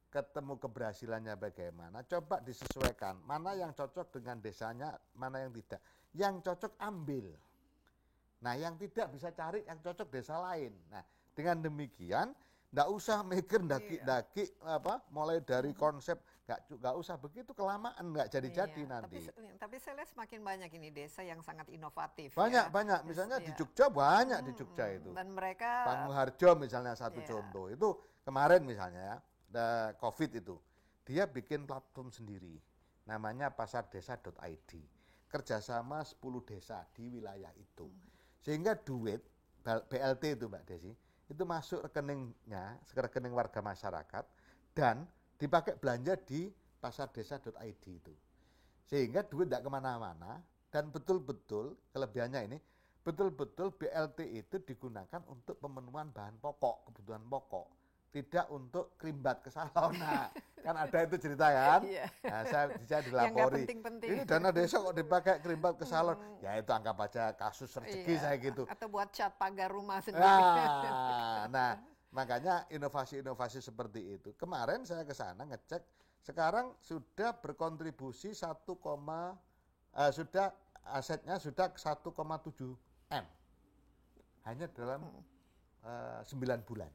ketemu keberhasilannya bagaimana, coba disesuaikan. Mana yang cocok dengan desanya, mana yang tidak. Yang cocok ambil. Nah, yang tidak bisa cari yang cocok desa lain. Nah, dengan demikian enggak usah mikir daki-daki mulai dari konsep enggak usah begitu kelamaan enggak jadi-jadi nanti. Tapi saya lihat semakin banyak ini desa yang sangat inovatif. Banyak ya. banyak misalnya di Jogja banyak di Jogja itu. Dan mereka Pangharjo misalnya satu contoh. Itu kemarin misalnya ya, COVID itu. Dia bikin platform sendiri. Namanya pasardesa.id. Kerjasama 10 desa di wilayah itu. Sehingga duit BLT itu Mbak Desi, itu masuk rekeningnya, rekening warga masyarakat dan dipakai belanja di pasardesa.id itu. Sehingga duit tidak kemana-mana dan betul-betul kelebihannya ini, betul-betul BLT itu digunakan untuk pemenuhan bahan pokok, kebutuhan pokok. Tidak untuk krimbat ke salon. Nah, kan ada itu cerita kan? Iya. Nah, saya dilapori. Yang nggak penting-penting. Ini dana desa kok dipakai krimbat ke salon. Ya itu anggap aja kasus rezeki saya gitu. Atau buat cat pagar rumah sendiri. Nah, makanya inovasi-inovasi seperti itu. Kemarin saya ke sana ngecek, sekarang sudah berkontribusi sudah asetnya sudah 1,7 M. Hanya dalam 9 bulan.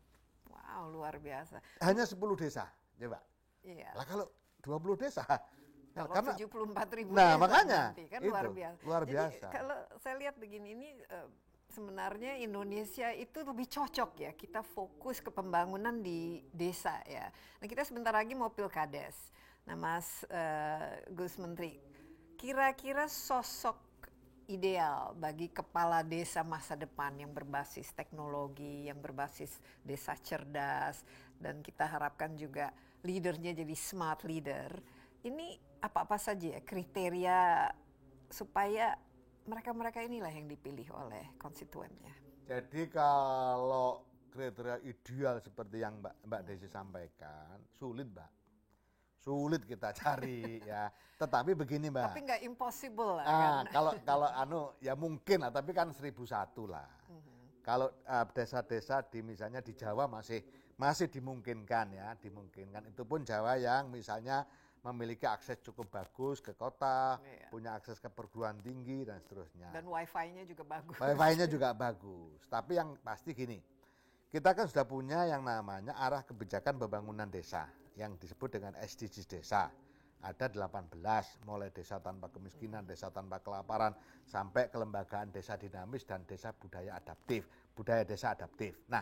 Wow, luar biasa. Hanya 10 desa, coba. Iya. Lah kalau 20 desa, Kalau karena 74.000 nah desa makanya nanti, kan itu, luar biasa. luar Jadi, biasa. kalau saya lihat begini ini sebenarnya Indonesia itu lebih cocok ya kita fokus ke pembangunan di desa ya. Nah kita sebentar lagi mau pilkades. Nah Mas Gus Menteri, kira-kira sosok ideal bagi kepala desa masa depan yang berbasis teknologi, yang berbasis desa cerdas, dan kita harapkan juga leadernya jadi smart leader. Ini apa-apa saja ya kriteria supaya mereka-mereka inilah yang dipilih oleh konstituennya. Jadi kalau kriteria ideal seperti yang Mbak Desi sampaikan, sulit Mbak. Sulit kita cari ya. Tetapi begini Mbak. Tapi nggak impossible lah kan. Kalau ya mungkin lah, tapi kan 1001 lah. Kalau desa-desa di misalnya di Jawa masih dimungkinkan ya, dimungkinkan. Itu pun Jawa yang misalnya memiliki akses cukup bagus ke kota, Iya. punya akses ke perguruan tinggi dan seterusnya. Dan wifi-nya juga bagus. Wifi-nya juga bagus. Tapi yang pasti gini, kita kan sudah punya yang namanya arah kebijakan pembangunan desa yang disebut dengan SDGs desa. Ada 18, mulai desa tanpa kemiskinan, desa tanpa kelaparan, sampai kelembagaan desa dinamis dan desa budaya adaptif, budaya desa adaptif. Nah,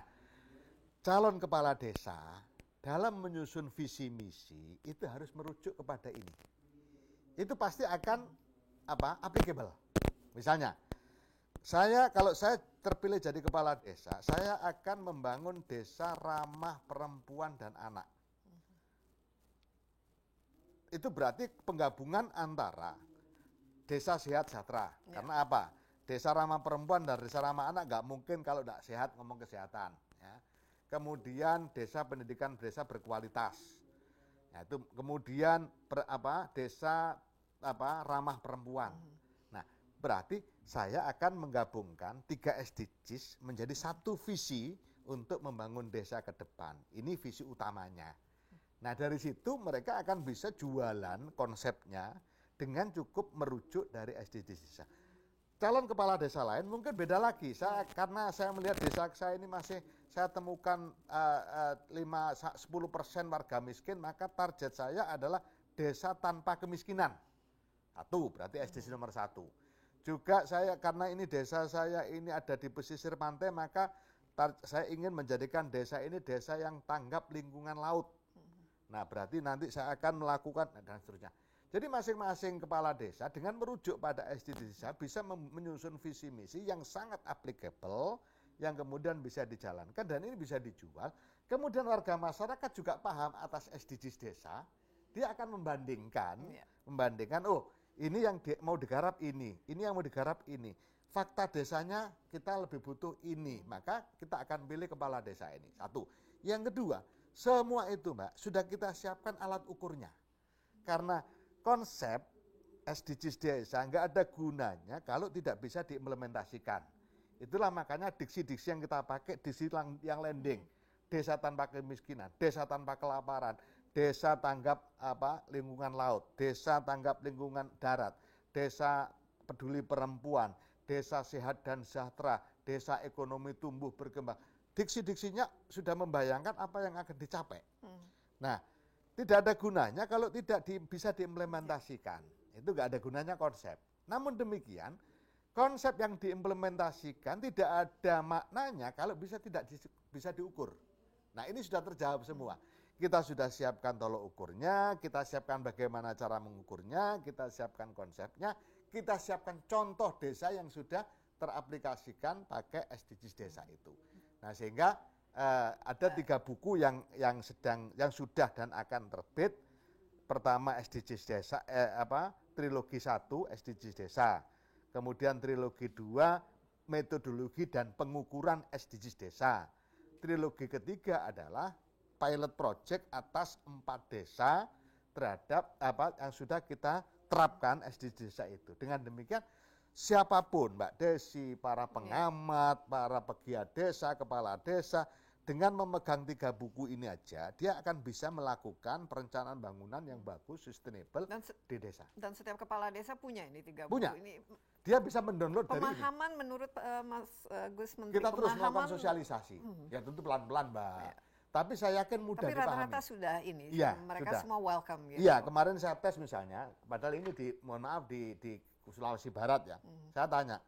calon kepala desa dalam menyusun visi misi itu harus merujuk kepada ini. Itu pasti akan applicable. Misalnya, kalau saya terpilih jadi kepala desa, saya akan membangun desa ramah perempuan dan anak. Itu berarti penggabungan antara desa sehat sejahtera. Ya. Karena apa? Desa ramah perempuan dan desa ramah anak nggak mungkin kalau nggak sehat ngomong kesehatan. Ya. Kemudian desa pendidikan desa berkualitas. Ya, itu kemudian desa ramah perempuan. Nah, berarti saya akan menggabungkan 3 SDGs menjadi satu visi untuk membangun desa ke depan. Ini visi utamanya. Nah, dari situ mereka akan bisa jualan konsepnya dengan cukup merujuk dari SDGs desa. Calon kepala desa lain mungkin beda lagi. Karena saya melihat desa saya ini masih saya temukan 5-10% warga miskin, maka target saya adalah desa tanpa kemiskinan. Berarti SDGs nomor 1. Juga saya karena ini desa saya ini ada di pesisir pantai, maka saya ingin menjadikan desa ini desa yang tanggap lingkungan laut. Nah, berarti nanti saya akan melakukan dan seterusnya. Jadi masing-masing kepala desa dengan merujuk pada SDGs desa bisa menyusun visi misi yang sangat applicable, yang kemudian bisa dijalankan dan ini bisa dijual. Kemudian warga masyarakat juga paham atas SDGs desa, dia akan membandingkan, ini yang mau digarap ini yang mau digarap ini. Fakta desanya kita lebih butuh ini, maka kita akan pilih kepala desa ini. 1. Yang kedua, semua itu Mbak, sudah kita siapkan alat ukurnya. Karena konsep SDGs desa nggak ada gunanya kalau tidak bisa diimplementasikan. Itulah makanya diksi-diksi yang kita pakai, diksi yang landing. Desa tanpa kemiskinan, desa tanpa kelaparan, desa tanggap lingkungan laut, desa tanggap lingkungan darat, desa peduli perempuan, desa sehat dan sejahtera, desa ekonomi tumbuh berkembang. Diksi-diksinya sudah membayangkan apa yang akan dicapai. Nah, tidak ada gunanya kalau tidak bisa diimplementasikan. Itu nggak ada gunanya konsep. Namun demikian, konsep yang diimplementasikan tidak ada maknanya kalau tidak bisa diukur. Nah, ini sudah terjawab semua. Kita sudah siapkan tolok ukurnya, kita siapkan bagaimana cara mengukurnya, kita siapkan konsepnya, kita siapkan contoh desa yang sudah teraplikasikan pakai SDGs desa itu. Nah, sehingga ada 3 buku yang sudah dan akan terbit. Pertama SDGs desa, trilogi 1 SDGs desa. Kemudian trilogi 2 metodologi dan pengukuran SDGs desa. Trilogi ketiga adalah pilot project atas 4 desa terhadap yang sudah kita terapkan SDGs desa itu. Dengan demikian siapapun, Mbak Desi, para pengamat, para pegiat desa, kepala desa, dengan memegang 3 buku ini aja, dia akan bisa melakukan perencanaan bangunan yang bagus, sustainable di desa. Dan setiap kepala desa punya ini 3 buku. Punya. Ini dia bisa mendownload dari ini. Pemahaman menurut Mas Gus Menteri. Kita terus melakukan sosialisasi. Ya tentu pelan-pelan, Mbak. Ya. Tapi saya yakin mudah dipahami. Tapi rata-rata sudah ini, mereka sudah. semua welcome. Gitu. Iya, kemarin saya tes misalnya, padahal ini di Sulawesi Barat ya. Saya tanya,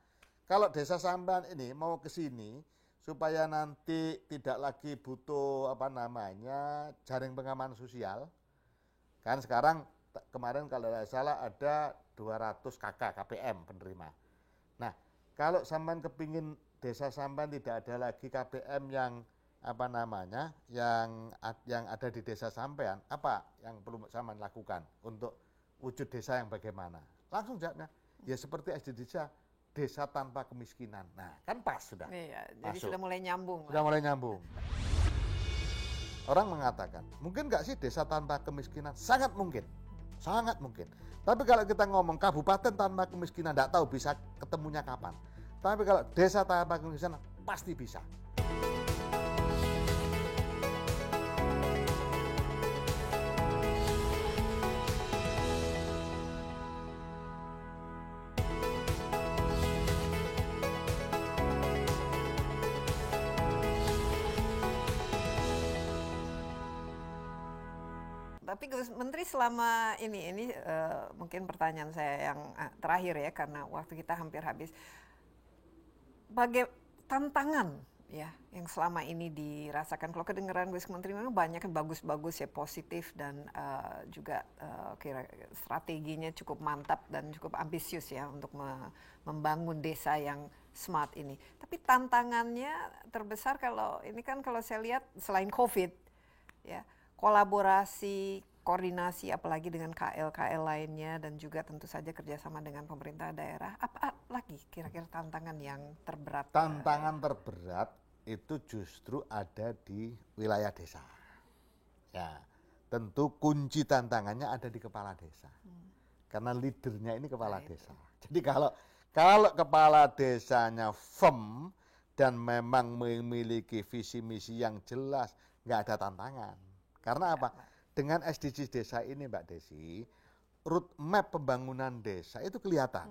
kalau desa sampean ini mau ke sini supaya nanti tidak lagi butuh jaring pengaman sosial. Kan sekarang kemarin kalau tidak salah ada 200 KPM penerima. Nah, kalau sampean kepingin desa sampean tidak ada lagi KPM yang yang ada di desa sampean, apa yang perlu sampean lakukan untuk wujud desa yang bagaimana? Langsung jawabnya, ya seperti SDGs desa tanpa kemiskinan. Nah, kan pas sudah. Iya, jadi sudah mulai nyambung. Sudah mulai nyambung. Orang mengatakan, mungkin nggak sih desa tanpa kemiskinan? Sangat mungkin. Sangat mungkin. Tapi kalau kita ngomong kabupaten tanpa kemiskinan, nggak tahu bisa ketemunya kapan. Tapi kalau desa tanpa kemiskinan, pasti bisa. Tapi Gus Menteri selama ini mungkin pertanyaan saya yang terakhir ya, karena waktu kita hampir habis. Tantangan ya yang selama ini dirasakan, kalau kedengeran Gus Menteri memang banyak yang bagus-bagus ya, positif, dan juga kira strateginya cukup mantap dan cukup ambisius ya untuk membangun desa yang smart ini. Tapi tantangannya terbesar kalau ini kan, kalau saya lihat selain COVID ya, kolaborasi, koordinasi apalagi dengan KL lainnya, dan juga tentu saja kerjasama dengan pemerintah daerah. Apa lagi kira-kira tantangan yang terberat? Tantangan terberat itu justru ada di wilayah desa. Ya, tentu kunci tantangannya ada di kepala desa. Karena leadernya ini kepala desa. Jadi kalau kepala desanya firm dan memang memiliki visi misi yang jelas, nggak ada tantangan. Karena apa? Dengan SDGs desa ini, Mbak Desi, roadmap pembangunan desa itu kelihatan.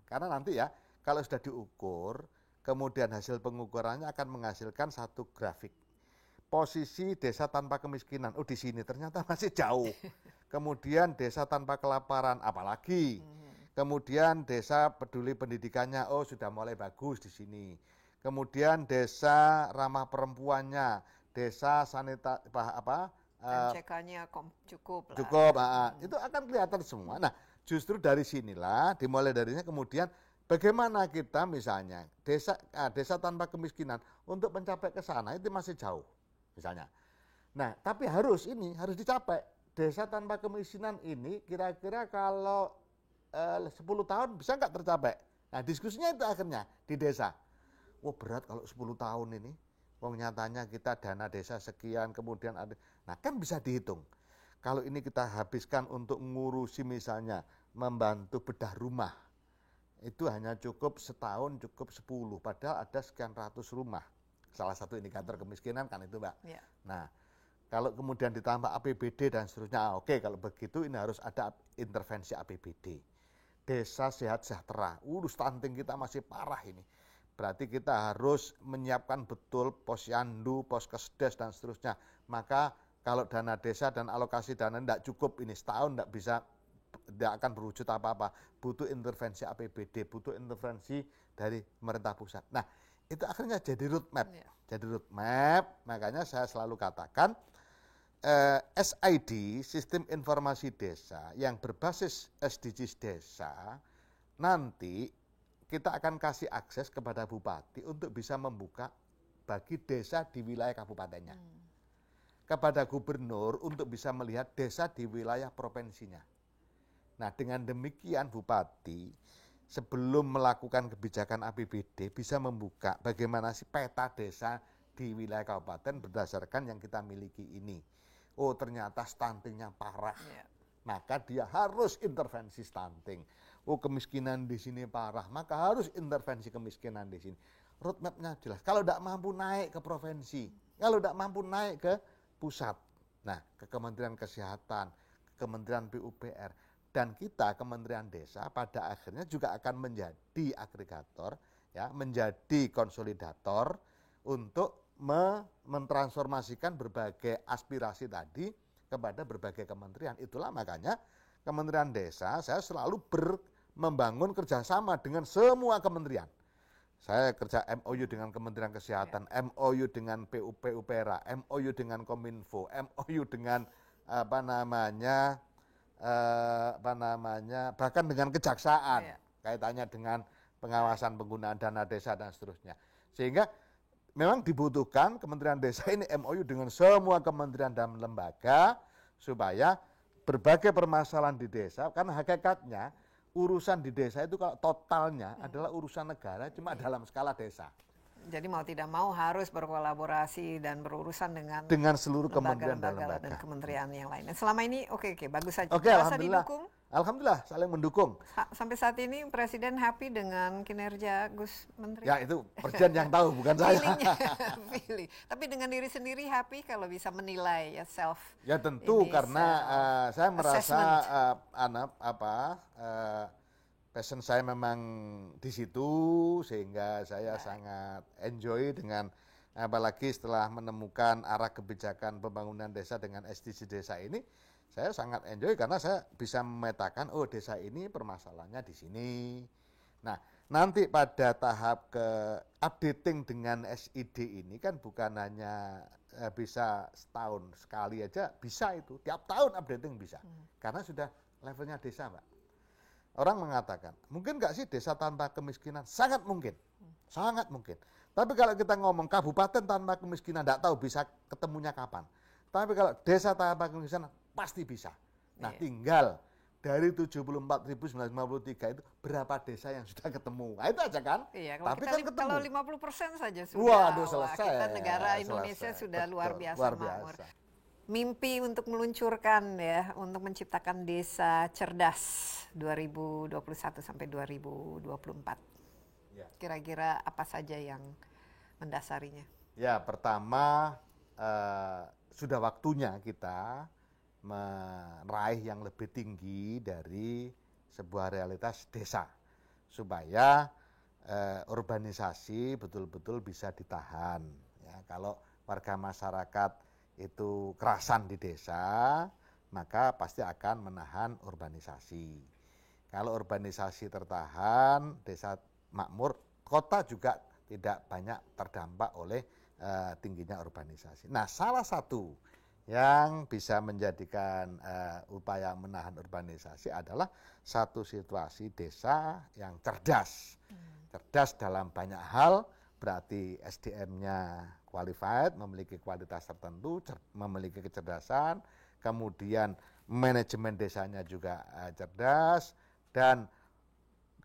Karena nanti ya, kalau sudah diukur, kemudian hasil pengukurannya akan menghasilkan satu grafik. Posisi desa tanpa kemiskinan, oh di sini ternyata masih jauh. Kemudian desa tanpa kelaparan, apalagi. Kemudian desa peduli pendidikannya, oh sudah mulai bagus di sini. Kemudian desa ramah perempuannya, desa MCK-nya cukup lah. Cukup, itu akan kelihatan semua. Nah, justru dari sinilah, dimulai darinya kemudian bagaimana kita misalnya desa tanpa kemiskinan untuk mencapai ke sana itu masih jauh misalnya. Nah, tapi harus dicapai. Desa tanpa kemiskinan ini kira-kira kalau 10 tahun bisa nggak tercapai? Nah, diskusinya itu akhirnya di desa. Wah, berat kalau 10 tahun ini. Wong nyatanya kita dana desa sekian, kemudian ada. Nah, kan bisa dihitung. Kalau ini kita habiskan untuk ngurusi misalnya membantu bedah rumah, itu hanya cukup setahun, cukup 10. Padahal ada sekian ratus rumah. Salah satu indikator kemiskinan kan itu, Mbak. Ya. Nah, kalau kemudian ditambah APBD dan seterusnya, oke, kalau begitu ini harus ada intervensi APBD. Desa sehat sejahtera. Stunting kita masih parah ini. Berarti kita harus menyiapkan betul posyandu, poskesdes dan seterusnya. Maka kalau dana desa dan alokasi dana tidak cukup ini setahun tidak akan berwujud apa-apa. Butuh intervensi APBD, butuh intervensi dari pemerintah pusat. Nah, itu akhirnya jadi roadmap. Jadi roadmap, makanya saya selalu katakan SID, Sistem Informasi Desa, yang berbasis SDGs Desa, nanti kita akan kasih akses kepada bupati untuk bisa membuka bagi desa di wilayah kabupatennya. Kepada gubernur untuk bisa melihat desa di wilayah provinsinya. Nah, dengan demikian bupati sebelum melakukan kebijakan APBD bisa membuka bagaimana sih peta desa di wilayah kabupaten berdasarkan yang kita miliki ini. Oh, ternyata stuntingnya parah. Maka dia harus intervensi stunting. Oh, kemiskinan di sini parah, maka harus intervensi kemiskinan di sini. Roadmap-nya jelas. Kalau tidak mampu naik ke provinsi, kalau tidak mampu naik ke pusat, nah ke Kementerian Kesehatan, ke Kementerian PUPR, dan kita Kementerian Desa pada akhirnya juga akan menjadi agregator, ya, menjadi konsolidator untuk mentransformasikan berbagai aspirasi tadi kepada berbagai kementerian. Itulah makanya Kementerian Desa saya selalu membangun kerjasama dengan semua kementerian. Saya kerja MOU dengan Kementerian Kesehatan, MOU dengan PUPR, MOU dengan Kominfo, MOU dengan bahkan dengan kejaksaan, kaitannya dengan pengawasan penggunaan dana desa dan seterusnya. Sehingga memang dibutuhkan Kementerian Desa ini MOU dengan semua kementerian dan lembaga supaya berbagai permasalahan di desa, karena hakikatnya urusan di desa itu kalau totalnya adalah urusan negara cuma dalam skala desa. Jadi mau tidak mau harus berkolaborasi dan berurusan dengan seluruh kementerian dan lembaga dan kementerian yang lain. Selama ini oke, bagus saja. Oke, alhamdulillah. Alhamdulillah saling mendukung. Sampai saat ini Presiden happy dengan kinerja Gus Menteri? Ya itu Presiden yang tahu, bukan saya. Tapi dengan diri sendiri happy kalau bisa menilai ya self. Ya tentu karena saya merasa passion saya memang di situ, sehingga saya sangat enjoy dengan Apalagi setelah menemukan arah kebijakan pembangunan desa dengan SDG desa ini, saya sangat enjoy karena saya bisa memetakan, oh desa ini permasalahannya di sini. Nah, nanti pada tahap ke updating dengan SID ini kan bukan hanya bisa setahun sekali aja, bisa itu. Tiap tahun updating bisa. Karena sudah levelnya desa, Mbak. Orang mengatakan, mungkin nggak sih desa tanpa kemiskinan? Sangat mungkin. Sangat mungkin. Tapi kalau kita ngomong kabupaten tanpa kemiskinan, tidak tahu bisa ketemunya kapan. Tapi kalau desa tanpa kemiskinan, pasti bisa. Nah, tinggal dari 74.953 itu berapa desa yang sudah ketemu. Nah, itu aja kan. Iya, kalau tapi kita kan ketemu. Kalau 50% saja sudah. Waduh, selesai. Kita negara Indonesia selesai. sudah luar biasa luar makmur. biasa. Mimpi untuk meluncurkan ya, untuk menciptakan desa cerdas 2021 sampai 2024. Ya. Kira-kira apa saja yang mendasarinya? Ya, pertama sudah waktunya kita meraih yang lebih tinggi dari sebuah realitas desa supaya urbanisasi betul-betul bisa ditahan. Ya, kalau warga masyarakat itu kerasan di desa, maka pasti akan menahan urbanisasi. Kalau urbanisasi tertahan, desa makmur, kota juga tidak banyak terdampak oleh tingginya urbanisasi. Nah, salah satu yang bisa menjadikan upaya menahan urbanisasi adalah satu situasi desa yang cerdas. Cerdas dalam banyak hal, berarti SDM-nya qualified, memiliki kualitas tertentu, memiliki kecerdasan, kemudian manajemen desanya juga cerdas, dan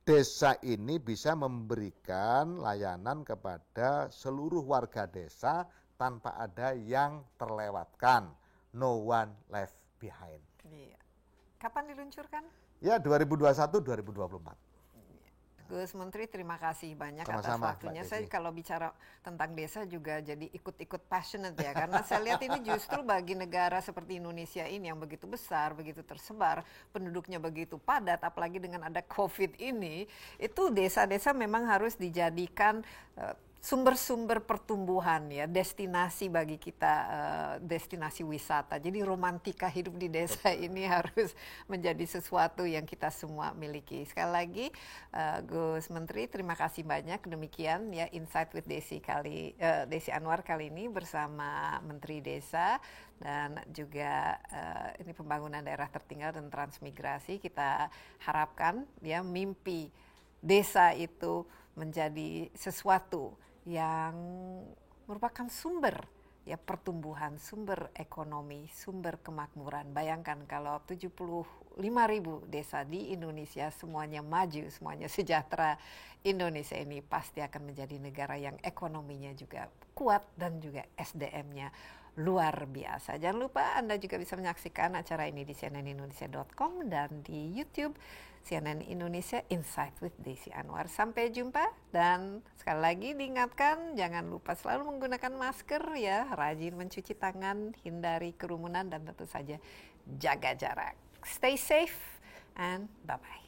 desa ini bisa memberikan layanan kepada seluruh warga desa tanpa ada yang terlewatkan. No one left behind. Iya. Kapan diluncurkan? Ya, 2021-2024. Gus Menteri, terima kasih banyak Sama-sama, atas waktunya. Mbak Saya Desi. kalau bicara tentang desa juga jadi ikut-ikut passionate ya, karena saya lihat ini justru bagi negara seperti Indonesia ini yang begitu besar, begitu tersebar, penduduknya begitu padat, apalagi dengan ada COVID ini, itu desa-desa memang harus dijadikan sumber-sumber pertumbuhan ya, destinasi bagi kita, destinasi wisata. Jadi romantika hidup di desa ini harus menjadi sesuatu yang kita semua miliki. Sekali lagi, Gus Menteri, terima kasih banyak. Demikian ya Insight with Desi Desi Anwar kali ini bersama Menteri Desa dan juga ini pembangunan daerah tertinggal dan transmigrasi. Kita harapkan ya mimpi desa itu menjadi sesuatu yang merupakan sumber ya pertumbuhan, sumber ekonomi, sumber kemakmuran. Bayangkan kalau 75.000 desa di Indonesia semuanya maju, semuanya sejahtera, Indonesia ini pasti akan menjadi negara yang ekonominya juga kuat dan juga SDM-nya luar biasa. Jangan lupa Anda juga bisa menyaksikan acara ini di cnnindonesia.com dan di YouTube CNN Indonesia Insight with Desi Anwar. Sampai jumpa dan sekali lagi diingatkan jangan lupa selalu menggunakan masker ya, rajin mencuci tangan, hindari kerumunan dan tentu saja jaga jarak. Stay safe and bye-bye.